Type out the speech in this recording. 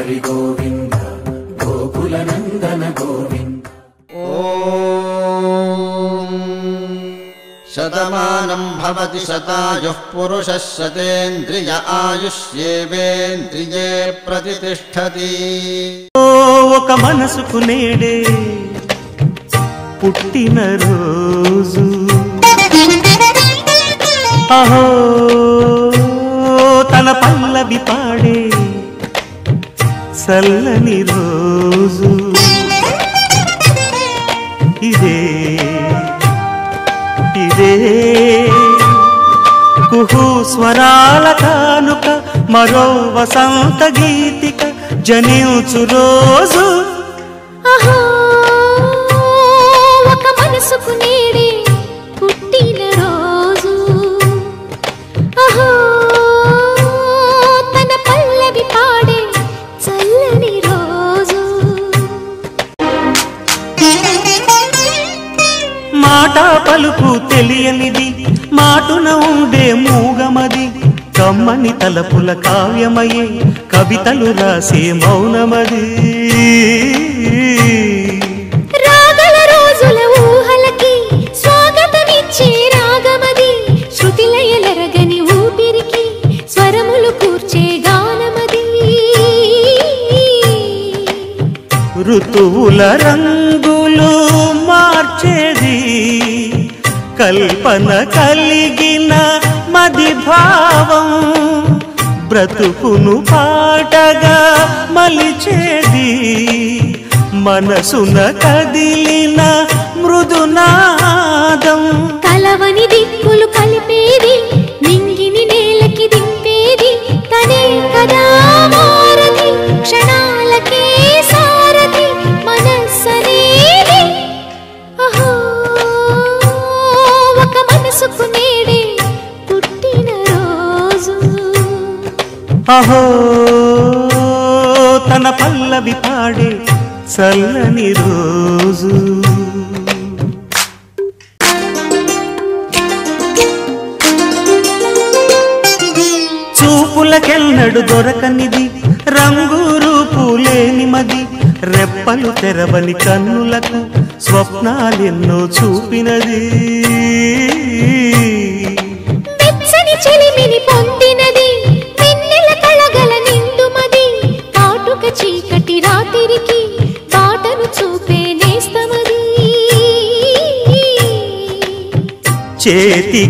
हरि गोविंद गोकुल नंदन गोविंद। शतमानं भवति शतायुः पुरुषः शतेन्द्रिय आयुष्येवेन्द्रिये प्रतिष्ठति। ఒక మనసుకు నేడే పుట్టిన రోజు అహో తన పల్లవి పాడే చల్లని రోజు ఇదే ఇదే కుహు స్వరాల కానుక మరో వసంత గీతిక జనించు రోజు అహో ఒక మనసుకు నేడే పుట్టిన రోజు అహో తన పల్లవి పాడే చల్లని రోజు మాట పలుకు తెలియనిది మాటున ఉండే మూగమది కమ్మని తలపుల కావ్యమయే కవితలు రాసే మౌనమది రాగల రోజుల ఊహలకి స్వాగతమిచ్చే రాగమది శృతిలయలరగని ఊపిరికి స్వరములు కూర్చే గానమది ఋతువుల రంగులు మార్చేది కల్పన కలిగిన మది భావం బ్రతుకును పాటగా మలిచేది మనసున కదిలిన మృదునాదం కలవని దిక్కులు కలిపేది నింగిని నేలకి దింపేది తనే కదా మారది క్షణాలకే సారది మనస్సనేది అహో ఒక మనసుకు నేడే పుట్టిన రోజు అహో తన పల్లవి పాడే చల్లని రోజు చూపులకెన్నడు దొరకనిది రంగు రూపు లేని మది రెప్పలు తెరవని కన్నులకు స్వప్నాలెన్నో చూపినది వెచ్చని చెలిమిని పొందినది వెన్నెల కళగల నిండుమది కాటుక చీకటి రాత్రికి బాటను చూపే నేస్తమది చేతి